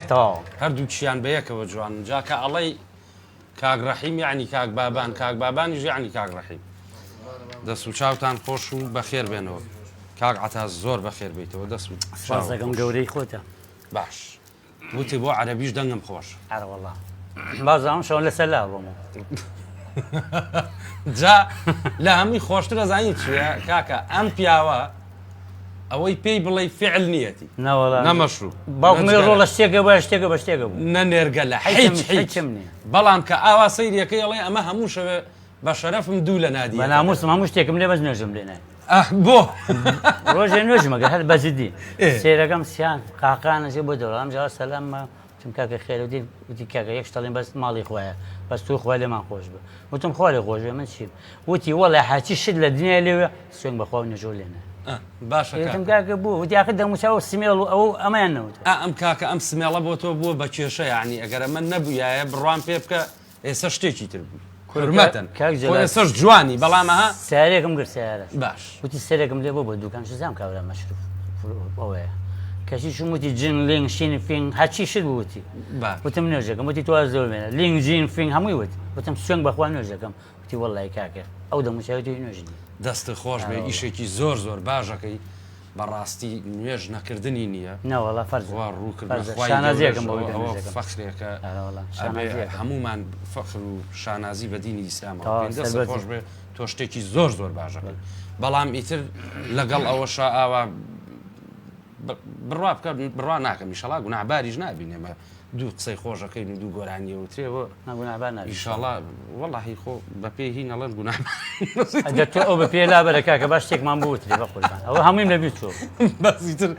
تەواو هەردووچیان بەیەکەوە جوان جاکە ئەڵەی کاک ڕەحیم یعنی کاک بابانیش یعنی کاک ڕەحیم دەست و چاوتان خۆش و بەخێر بێنەوە کاک عەتاز زۆر بەخێر بیتەوە دەست و سپاسەکەم گەورەی خۆتە باش وتی بۆ عەرەبیش دەنگم خۆش ئەرە وەڵڵا بازانم شەو لەسەر لا بۆمەوە جا لە هەمووی خۆشترە زانی چیە کاکە ئەم پیاوە ئەوەی پێی بڵێ فعل نیەتی نەمەشروع باوکمی ڕۆ لە شتێکە بە شتێکە بە شتێکە بوو نەنێرگە لە هیچم نییە بەڵام کە ئاوا سەیرەکەی ئەڵێ ئەمە هەموو شەوێ بە شەرەفم دوو لە نادی بە ناموسم هەموو شتێکم لێ بەس نوێژم لێ نایە بۆ ڕۆژێ نوێژمەگە هەر بەجددی سێرەکەم سیان قاقانەژێ بۆ دەوڵام جاوە سەلاممە چم کاکە خێرەوتی وتی کاکە یەک شتەڵێن بەس ماڵی خۆیە بەس تو خوا لێمان خۆش بە وتم خوا لێ خۆش بێ من چیم وتی وەڵێ حاچی شت لە دنیا لێوێ سوێن بەخوا نەژۆ لێنە باشەکەم کاکە بوو وتی آخر دەموچاوە سمێڵ و ئەو ئەمەیان نەوت ئەم کاکە ئەم سمێڵە بۆ تۆ بووە بە کێشە یعنی ئەگەر ئەمە نەبووایە بڕوان پێ بکە ئێستا شتێکی تر بوو حرمەتەن ئێستاش جوانی بەڵامەها سارێکم گرت سیارە باش وتی سەرێکم لێ بۆ بە دوکان شزام کاورە مەشروف ئەوەیە کەسی شم وتی جن لینگ شین فینگ هەچی شت بووتی وتم نوێژەکەم وتی تو زۆر بێنە لینگ جین فینگ هەمووی وت وتم سوێن بەخوا نوێژەکەم وتی وەڵڵای کاکە ئەو دەموچاوی نوێژنی دەستە خۆش بێ ئیشێکی زۆر زۆر باشەکەی بەڕاستی نوێژ نەکردنی نییە نەوەڵا فەرزوا ڕووکردشانازیەکەم فەخرێکە هەمومان فەخر و شانازی بە دینی ئیسلامە دەستە خۆش بێ تۆ شتێکی زۆر زۆر باشەکەی بەڵام ئیتر لەگەڵ ئەوەشا ئاوا بڕوا بکە بڕوا ناکەم ئیشەڵا گوناحباریش نابینێمە دوو قسەی خۆشەکەین و دوو گۆرانیە وترێەوە ئیشەڵا وەڵڵاهی خۆ بە پێی هی نەڵێن گوناحبار تۆ ئەو بە پێ لابەرە کاکە باش شتێکمان بوتری بە قوربان ئەوە هەموویم لەبییر چۆ بەزیتر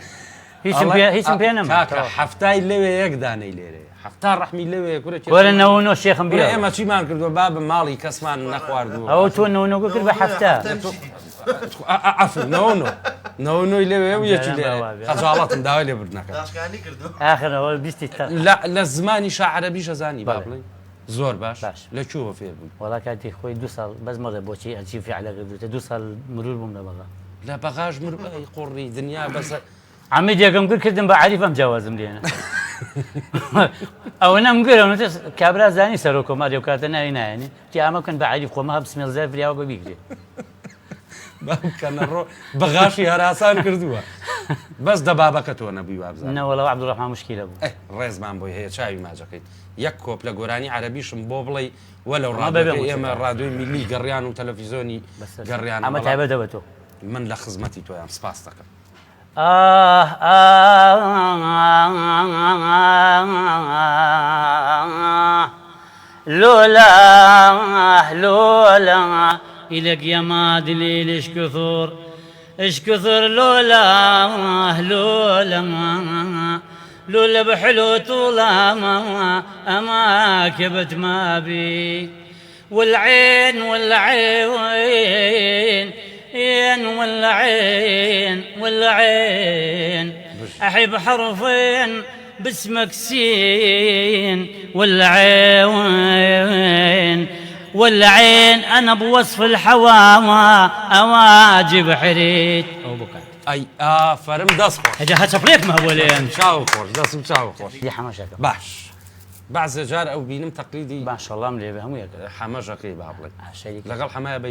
هیچم پێ نەما هەفتای لەوێ یەک دانەی لێرێ هەفتا ڕەحمی لەوێ وەرە 99 شێخم بێ ئێمە چیمان کردووە با بە ماڵی کەسمان نەخواردووە ئەو تۆ 99 کرد بە هەفتە عەفو 99 لەوێ و یەکی لێ خەجاڵەتم داوای لێ بردنەکە ئاخرەوە بیستی لە زمانی شاعرەبیش ئەزانی با بڵێ زۆر باش لەکوێوە فێر بووی وەڵا کاتی خۆی 2 ساڵ بەس مەڵێ بۆچی ئەچی فعلە کردوتە 2 ساڵ مرور بووم لە بەغا لە بەغاش مرۆی قوڕی دنیا بەسە عەمی دێگەم کرد کردم بە عەریفەم جیاوازم لێنە ئەوە نەمگرەوە کابرا زانی سەرۆ کۆماری و کاتە ناوی نایەنی تی ئامە بکەن بە عەریف خۆمە بسمێڵ زەر فریاوە بیگرێ بەکەنەڕۆ بەغاشی هەراسان کردووە بەس دە بابەکە تۆ نەبووی وابزانم نەوەڵەوە عەبدوڕەحمان موشکیلە بوو ڕێزمان بۆی هەیە چاوی ماجەکەیت یەک کۆپ لە گۆرانی عەرەبیشم بۆ بڵێ وەلەو ئێمە ڕادیۆی میلی گەڕیان و تەلەڤیزۆنی گەڕیان ئەمە تایبەتە بە تۆ من لە خزمەتی تۆیان سپاس دەکەم لولا لولا إلك يا مادلي ليش كثر إيش كثر لولا لولا لولا بحلو طولا أما كبت ما بي والعين والعين والعين والعين أحب حرفين باسمك سين والعين والعين أنا بوصف الحوامة أواجب حريت أو بكات أي فرم دسخور هجا هتشبليك ما هولين شاو خوش دسم شاو خوش دي حماشك باش بعض جار أو بينم تقليدي ما شاء الله ملي بهم وياك حماشك بابلي شريك لقال حماية